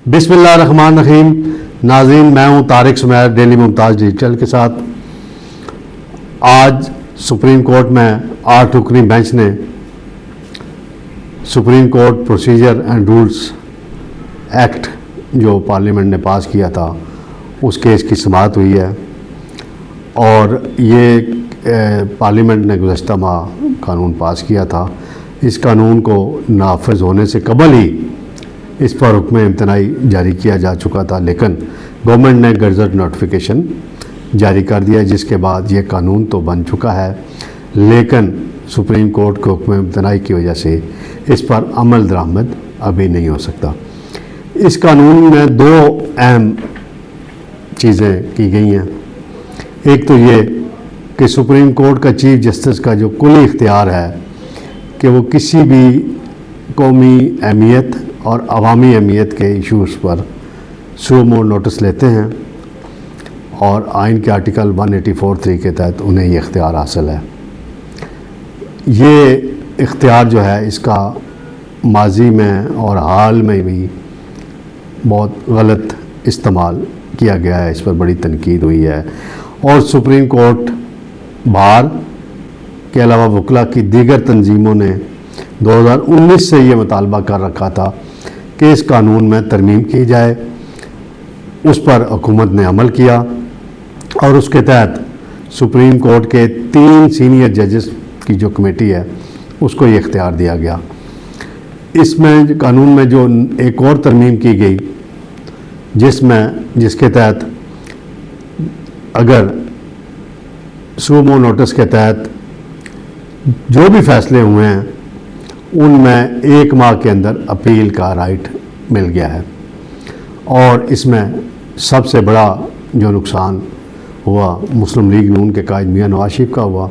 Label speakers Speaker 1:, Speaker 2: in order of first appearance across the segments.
Speaker 1: बिस्मिल्लाहिर्रहमानिर्रहीम। नाज़रीन, मैं हूँ तारिक सुमैर डेली मुमताज़ डिजिटल के साथ। आज सुप्रीम कोर्ट में 8 रुकनी बेंच ने supreme court procedure and rules act जो पार्लियामेंट ने पास किया था उस केस की समाअत हुई है और ये पार्लियामेंट ने गुज़श्ता माह कानून पास किया था। इस कानून को नाफिज होने से कबल ही इस पर हुक्म इम्तनाई जारी किया जा चुका था, लेकिन गवर्नमेंट ने गज़ट नोटिफिकेशन जारी कर दिया, जिसके बाद ये कानून तो बन चुका है, लेकिन सुप्रीम कोर्ट के हुक्म इम्तनाई की वजह से इस पर अमल दरामद अभी नहीं हो सकता। इस कानून में 2 अहम चीज़ें की गई हैं। एक तो ये कि सुप्रीम कोर्ट का चीफ जस्टिस का जो कुल इख्तियार है कि वो किसी भी कौमी अहमियत और अवामी अहमियत के इश्यूज़ पर सुमो नोटिस लेते हैं और आइन के आर्टिकल 184(3) के तहत उन्हें ये इख्तियार हासिल है। ये इख्तियार जो है इसका माजी में और हाल में भी बहुत गलत इस्तेमाल किया गया है, इस पर बड़ी तनकीद हुई है और सुप्रीम कोर्ट बार के अलावा वकला की दीगर तंजीमों ने 2019 से ये मुतालबा कर रखा था कि इस कानून में तरमीम की जाए। उस पर हुकूमत ने अमल किया और उसके तहत सुप्रीम कोर्ट के 3 सीनियर जजेस की जो कमेटी है उसको ये इख्तियार दिया गया। इसमें कानून में जो एक और तरमीम की गई जिसके तहत अगर सुमो नोटिस के तहत जो भी फैसले हुए हैं उनमें 1 माह के अंदर अपील का राइट मिल गया है और इसमें सबसे बड़ा जो नुकसान हुआ मुस्लिम लीग नून के कायद मियां नवाज शरीफ का हुआ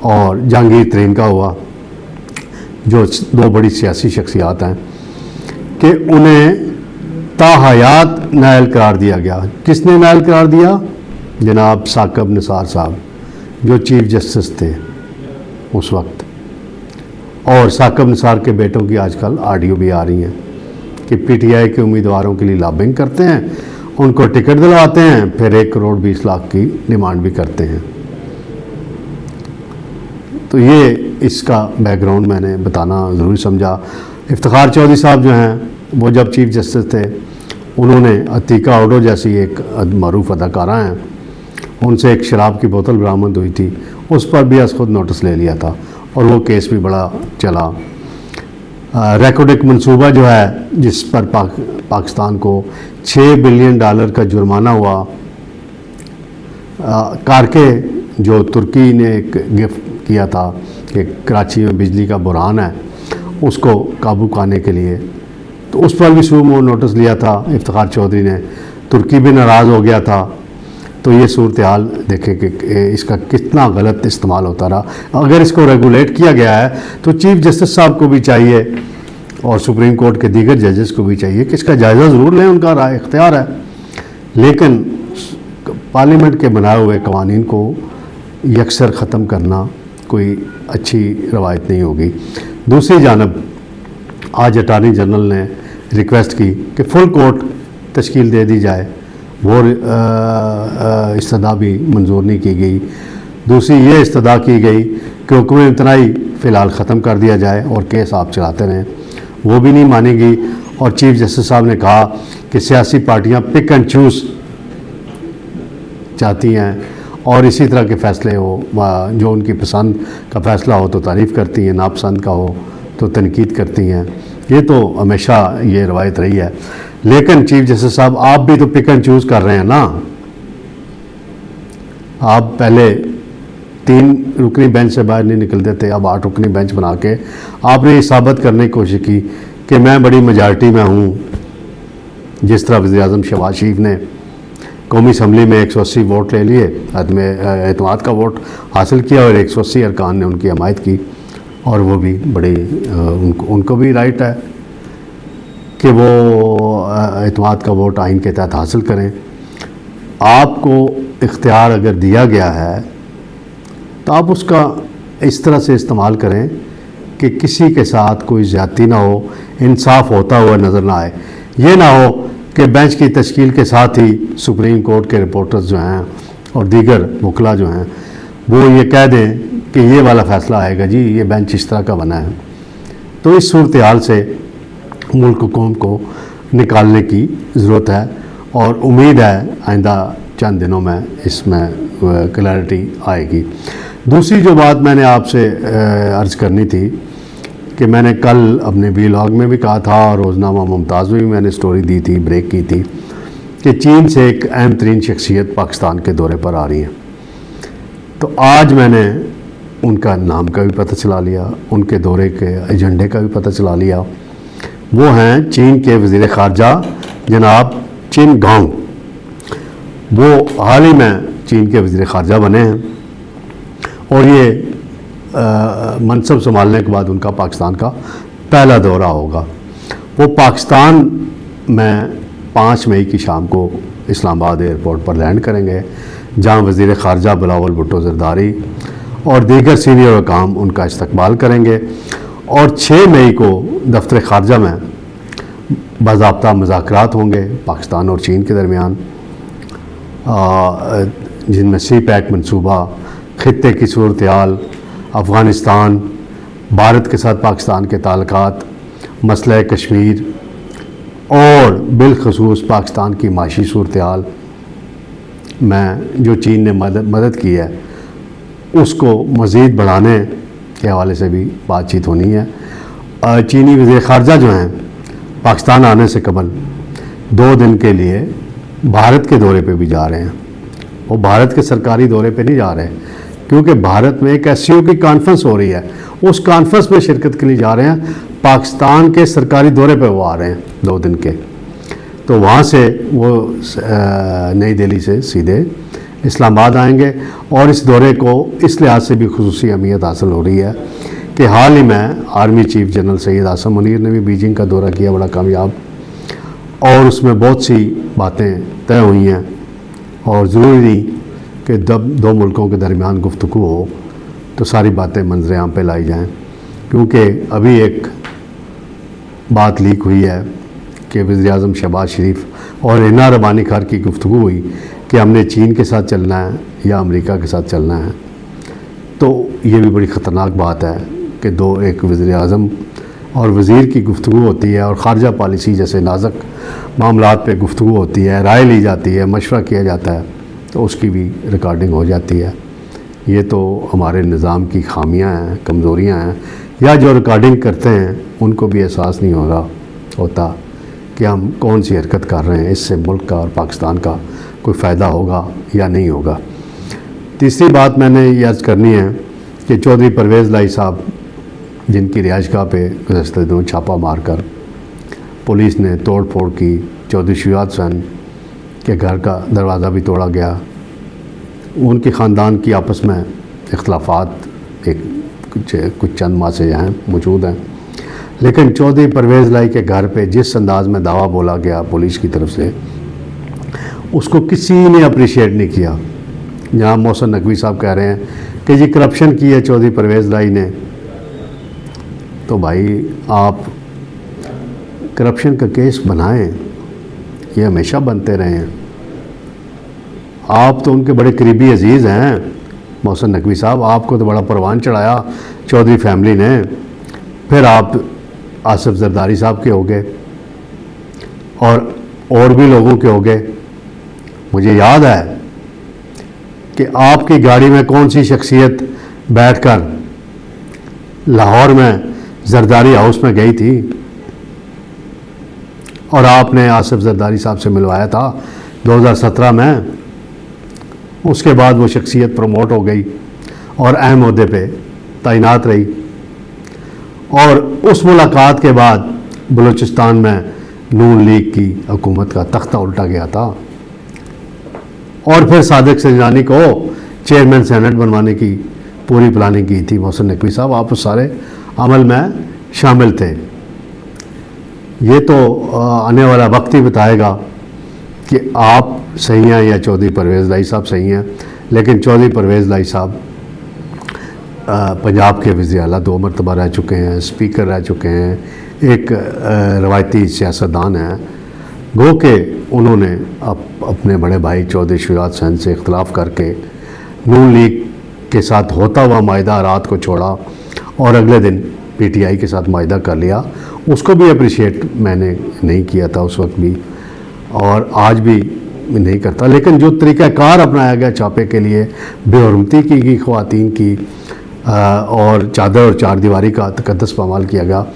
Speaker 1: और जहांगीर तरीन का हुआ, जो 2 बड़ी सियासी शख्सियात हैं, कि उन्हें ताहयात नायल करार दिया गया। किसने नायल करार दिया? जनाब साकिब निसार साहब, जो चीफ जस्टिस थे उस वक्त। और साकिब निसार के बेटों की आजकल ऑडियो भी आ रही हैं कि पीटीआई के उम्मीदवारों के लिए लॉबिंग करते हैं, उनको टिकट दिलवाते हैं, फिर 1 करोड़ 20 लाख की डिमांड भी करते हैं। तो ये इसका बैकग्राउंड मैंने बताना ज़रूरी समझा। इफ्तिखार चौधरी साहब जो हैं वो जब चीफ जस्टिस थे उन्होंने अतीका ओडो जैसी एक मरूफ अदाकारा हैं, उनसे एक शराब की बोतल बरामद हुई थी, उस पर भी खुद नोटिस ले लिया था और वो केस भी बड़ा चला। रेकोडिक मंसूबा जो है जिस पर पाकिस्तान को $6 बिलियन का जुर्माना हुआ, कारके जो तुर्की ने एक गिफ्ट किया था कि कराची में बिजली का बुरहान है उसको काबू पाने के लिए, तो उस पर भी सुमो नोटिस लिया था इफ्तिखार चौधरी ने। तुर्की भी नाराज़ हो गया था। तो ये सूरत हाल देखें कि इसका कितना गलत इस्तेमाल होता रहा। अगर इसको रेगुलेट किया गया है तो चीफ जस्टिस साहब को भी चाहिए और सुप्रीम कोर्ट के दीगर जजेस को भी चाहिए कि इसका जायज़ा ज़रूर लें, उनका राय इख्तियार है, लेकिन पार्लियामेंट के बनाए हुए कवानीन को यकसर ख़त्म करना कोई अच्छी रवायत नहीं होगी। दूसरी जानब आज अटार्नी जनरल ने रिक्वेस्ट की कि फुल कोर्ट तश्कील दे दी जाए, वो इस्तदा भी मंजूर नहीं की गई। दूसरी ये इस्तदा की गई कि हुक्म इम्तनाई फ़िलहाल ख़त्म कर दिया जाए और केस आप चलाते रहें, वो भी नहीं मानी गई। और चीफ जस्टिस साहब ने कहा कि सियासी पार्टियां पिक एंड चूज़ चाहती हैं और इसी तरह के फ़ैसले हो, जो उनकी पसंद का फ़ैसला हो तो तारीफ़ करती हैं, नापसंद का हो तो तनकीद करती हैं। ये तो हमेशा ये रवायत रही है, लेकिन चीफ जस्टिस साहब आप भी तो पिक एंड चूज़ कर रहे हैं ना। आप पहले 3 रुकनी बेंच से बाहर नहीं निकलते थे, अब 8 रुकनी बेंच बना के आपने ये साबित करने की कोशिश की कि मैं बड़ी मेजॉरिटी में हूँ। जिस तरह वज़ीर-ए-आज़म शहबाज शरीफ ने कौमी असम्बली में 180 वोट ले लिए, एतमाद का वोट हासिल किया और 180 अरकान ने उनकी हमायत की और वो भी बड़ी उनको भी राइट है कि वो एतमाद का वोट आइन के तहत हासिल करें। आपको इख्तियार अगर दिया गया है तो आप उसका इस तरह से इस्तेमाल करें कि किसी के साथ कोई ज़्यादती ना हो, इंसाफ होता हुआ नज़र ना आए। ये ना हो कि बेंच की तश्कील के साथ ही सुप्रीम कोर्ट के रिपोर्टर्स जो हैं और दीगर वकला जो हैं वो ये कह दें कि ये वाला फ़ैसला आएगा जी, ये बेंच इस तरह का बना है। तो इस सूरत हाल से मुल्क कौम को निकालने की ज़रूरत है और उम्मीद है आइंदा चंद दिनों में इसमें क्लैरिटी आएगी। दूसरी जो बात मैंने आपसे अर्ज़ करनी थी कि मैंने कल अपने व्लॉग में भी कहा था और रोज़नामा मुमताज़ में भी मैंने स्टोरी दी थी, ब्रेक की थी, कि चीन से एक अहम तरीन शख्सियत पाकिस्तान के दौरे पर आ रही है। तो आज मैंने उनका नाम का भी पता चला लिया, उनके दौरे के एजेंडे का भी पता चला लिया। वो हैं चीन के वज़ीर ख़ारजा जनाब चिन गांग। वो हाल ही में चीन के वज़ीर ख़ारजा बने हैं और ये मनसब संभालने के बाद उनका पाकिस्तान का पहला दौरा होगा। वो पाकिस्तान में 5 मई की शाम को इस्लामाबाद एयरपोर्ट पर लैंड करेंगे, जहां वज़ीर ख़ारजा बिलावल भुट्टो ज़रदारी और दीगर सीनियर हुकाम उनका इस्तकबाल करेंगे। और 6 मई को दफ्तर ख़ारजा में बाज़ाब्ता मुज़ाकरात होंगे पाकिस्तान और चीन के दरमियान, जिनमें सी पैक मनसूबा, ख़ित्ते की सूरत हाल, अफ़गानिस्तान, भारत के साथ पाकिस्तान के ताल्लुकात, मसला कश्मीर और बिलखसूस पाकिस्तान की माशी सूरत हाल में जो चीन ने मदद की है उसको मज़ीद बढ़ाने के हवाले से भी बातचीत होनी है। चीनी वज़ीर ख़ारजा जो हैं पाकिस्तान आने से कबल 2 दिन के लिए भारत के दौरे पे भी जा रहे हैं। वो भारत के सरकारी दौरे पे नहीं जा रहे क्योंकि भारत में एक एससीओ की कॉन्फ्रेंस हो रही है, उस कॉन्फ्रेंस में शिरकत के लिए जा रहे हैं। पाकिस्तान के सरकारी दौरे पे वो आ रहे हैं 2 दिन के। तो वहाँ से वो नई दिल्ली से सीधे इस्लामाबाद आएंगे और इस दौरे को इस लिहाज से भी खुसूसी अहमियत हासिल हो रही है कि हाल ही में army chief general Syed Asim Munir ने भी बीजिंग का दौरा किया, बड़ा कामयाब, और उसमें बहुत सी बातें तय हुई हैं। और ज़रूरी नहीं कि जब 2 मुल्कों के दरमियान गुफ्तगू हो तो सारी बातें मंजर आम पे लाई जाएं, क्योंकि अभी एक बात लीक हुई है कि वज़ीर आज़म शहबाज शरीफ और हिना रबानी खार की गुफ्तगू हुई कि हमने चीन के साथ चलना है या अमेरिका के साथ चलना है। तो ये भी बड़ी ख़तरनाक बात है कि एक वज़ीर आज़म और वज़ीर की गुफ्तगू होती है और ख़ारजा पॉलिसी जैसे नाजुक मामलात पे गुफ्तगू होती है, राय ली जाती है, मशवरा किया जाता है, तो उसकी भी रिकॉर्डिंग हो जाती है। ये तो हमारे निज़ाम की खामियां हैं, कमज़ोरियां हैं, या जो रिकॉर्डिंग करते हैं उनको भी एहसास नहीं होता कि हम कौन सी हरकत कर रहे हैं, इससे मुल्क का और पाकिस्तान का कोई फ़ायदा होगा या नहीं होगा। तीसरी बात मैंने ये अर्ज़ करनी है कि चौधरी परवेज़ लाई साहब, जिनकी रिहाइशगाह पे गुज़श्ता दिनों छापा मारकर पुलिस ने तोड़ फोड़ की, चौधरी शुजात हुसैन के घर का दरवाज़ा भी तोड़ा गया, उनके ख़ानदान की आपस में इख्तलाफात एक कुछ चंद माह से यहाँ मौजूद हैं। लेकिन चौधरी परवेज़ लाई के घर पे जिस अंदाज में दावा बोला गया पुलिस की तरफ से, उसको किसी ने अप्रिशिएट नहीं किया। जहाँ मोहसिन नकवी साहब कह रहे हैं कि जी करप्शन की है चौधरी परवेज़ लाई ने, तो भाई आप करप्शन का केस बनाएं, ये हमेशा बनते रहे हैं। आप तो उनके बड़े करीबी अजीज़ हैं मोहसिन नकवी साहब, आपको तो बड़ा परवान चढ़ाया चौधरी फैमिली ने, फिर आप आसिफ जरदारी साहब के हो गए और भी लोगों के हो गए। मुझे याद है कि आपकी गाड़ी में कौन सी शख्सियत बैठकर लाहौर में जरदारी हाउस में गई थी और आपने आसिफ जरदारी साहब से मिलवाया था 2017 में। उसके बाद वो शख्सियत प्रमोट हो गई और अहम ओहदे पे तैनात रही, और उस मुलाकात के बाद बलूचिस्तान में नून लीग की हुकूमत का तख्ता उल्टा गया था और फिर सादिक सजनानी को चेयरमैन सेनेट बनवाने की पूरी प्लानिंग की थी मोहसिन नकवी साहब। आप उस सारे अमल में शामिल थे। ये तो आने वाला वक्त ही बताएगा कि आप सही हैं या चौधरी परवेज़ लाई साहब सही हैं। लेकिन चौधरी परवेज़ लाई साहब पंजाब के वज़ीर आला 2 मरतबा रह चुके हैं, स्पीकर रह चुके हैं, एक रवायती सियासतदान हैं गो के उन्होंने अपने बड़े भाई चौधरी शुजात हुसैन से इख्तलाफ करके नून लीग के साथ होता हुआ माहिदा रात को छोड़ा और अगले दिन पीटीआई के साथ माहिदा कर लिया। उसको भी अप्रिशिएट मैंने नहीं किया था उस वक्त भी, और आज भी नहीं करता। लेकिन जो तरीक़ाकार अपनाया गया छापे के लिए, बेहरमती की ख़वातीन की और चादर और चार दीवारी का तकद्दस पामाल किया गया,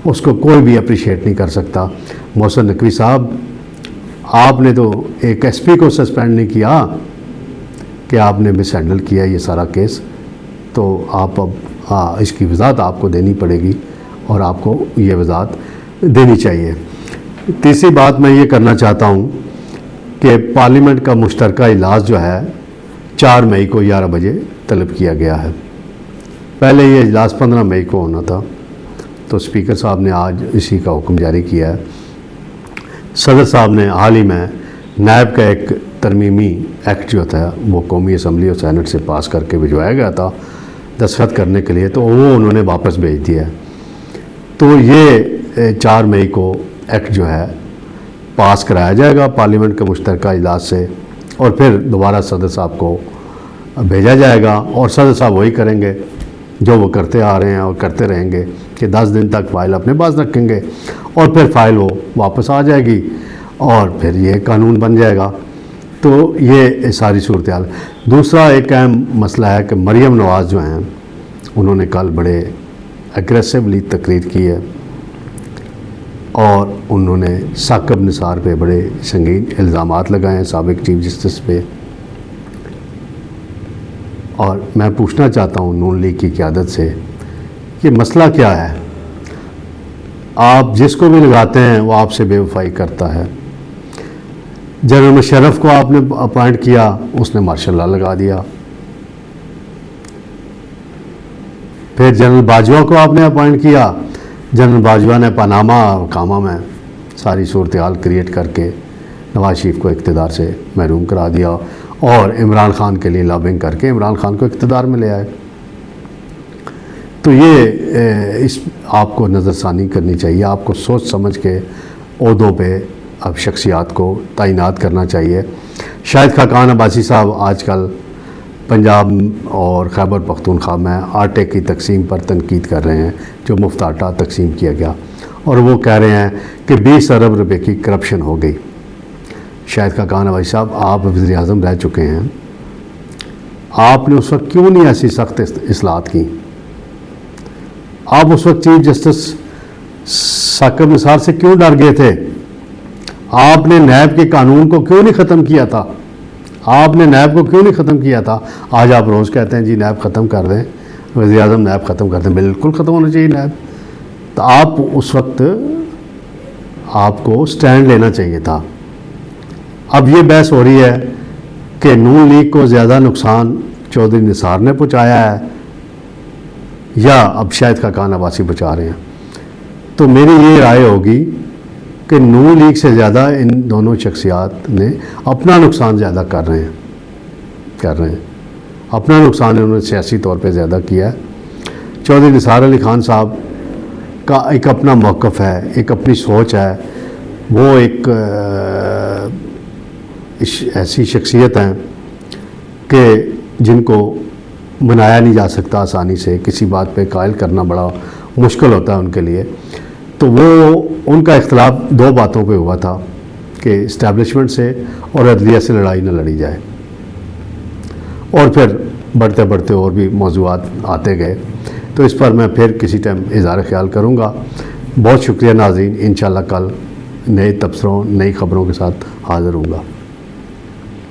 Speaker 1: उसको कोई भी अप्रिशिएट नहीं कर सकता। मोहसिन नकवी साहब, आपने तो एक एसपी को सस्पेंड नहीं किया कि आपने मिस हैंडल किया ये सारा केस, तो आप अब इसकी वजाहत आपको देनी पड़ेगी और आपको ये वजाहत देनी चाहिए। तीसरी बात मैं ये करना चाहता हूँ कि पार्लियामेंट का मुश्तरका इजलास जो है 4 मई को 11 बजे तलब किया गया है। पहले ये इजलास 15 मई को होना था, तो स्पीकर साहब ने आज इसी का हुक्म जारी किया है। सदर साहब ने हाल ही में नायब का एक तरमीमी एक्ट जो था वो कौमी असम्बली और सैनेट से पास करके भिजवाया गया था दस्तखत करने के लिए, तो वो उन्होंने वापस भेज दिया है। तो ये 4 मई को एक्ट जो है पास कराया जाएगा पार्लियामेंट के मुश्तरका इजलास से, और फिर दोबारा सदर साहब को भेजा जाएगा और सदर साहब वही करेंगे जो वो करते आ रहे हैं और करते रहेंगे कि 10 दिन तक फ़ाइल अपने पास रखेंगे और फिर फ़ाइल वो वापस आ जाएगी और फिर ये कानून बन जाएगा। तो ये सारी सूरत हाल। दूसरा एक अहम मसला है कि मरियम नवाज़ जो हैं उन्होंने कल बड़े एग्रेसिवली तकरीर की है और उन्होंने साकिब निसार पे बड़े संगीन इल्ज़ामात लगाए हैं साबिक चीफ जस्टिस पे। और मैं पूछना चाहता हूँ नून लीग की क़यादत से कि मसला क्या है। आप जिसको भी लगाते हैं वो आपसे बेवफाई करता है। जनरल मुशर्रफ को आपने अपॉइंट किया, उसने मार्शल लॉ लगा दिया। फिर जनरल बाजवा को आपने अपॉइंट किया, जनरल बाजवा ने पनामा और कामा में सारी सूरत हाल क्रिएट करके नवाज शरीफ को इक़्तिदार से महरूम करा दिया और इमरान खान के लिए लॉबिंग करके इमरान खान को इक़्तिदार में ले आए। तो ये इस आपको नज़रसानी करनी चाहिए, आपको सोच समझ के ओहदों पे अब शख्सियात को तैनात करना चाहिए। शाहिद खाकान अब्बासी साहब आजकल पंजाब और खैबर पख्तूनख्वा में आटे की तकसीम पर तनकीद कर रहे हैं, जो मुफ्त आटा तकसीम किया गया, और वो कह रहे हैं कि 20 अरब रुपए की करप्शन हो गई। शाहिद खाकान अब्बासी साहब, आप वज़ीर आज़म रह चुके हैं, आपने उस वक्त क्यों नहीं ऐसी सख्त इस्लाहत की? आप उस वक्त चीफ जस्टिस साकिब निसार से क्यों डर गए थे? आपने नैब के कानून को क्यों नहीं ख़त्म किया था? आपने नैब को क्यों नहीं ख़त्म किया था? आज आप रोज़ कहते हैं जी नैब ख़त्म कर दें, वज़ीर आज़म नैब ख़त्म कर दें। बिल्कुल ख़त्म होना चाहिए नैब। तो आप उस वक्त आपको स्टैंड लेना चाहिए था। अब ये बहस हो रही है कि नून लीग को ज़्यादा नुकसान चौधरी निसार ने पहुँचाया है या अब शाहिद खाकान अब्बासी बचा रहे हैं। तो मेरी ये राय होगी कि नून लीग से ज़्यादा इन दोनों शख्सियात ने अपना नुकसान ज़्यादा कर रहे हैं। अपना नुकसान इन्होंने सियासी तौर पे ज़्यादा किया है। चौधरी निसार अली खान साहब का एक अपना मौक़िफ़ है, एक अपनी सोच है। वो एक ऐसी शख्सियत हैं कि जिनको मनाया नहीं जा सकता आसानी से, किसी बात पे कायल करना बड़ा मुश्किल होता है उनके लिए। तो वो उनका इख्तलाफ 2 बातों पे हुआ था कि इस्टेब्लिशमेंट से और अदलिया से लड़ाई न लड़ी जाए, और फिर बढ़ते बढ़ते और भी मौज़ूआत आते गए। तो इस पर मैं फिर किसी टाइम इज़हार ख्याल करूँगा। बहुत शुक्रिया नाज़रीन। इंशाअल्लाह कल नए तबसरों नई ख़बरों के साथ हाज़िर होऊंगा।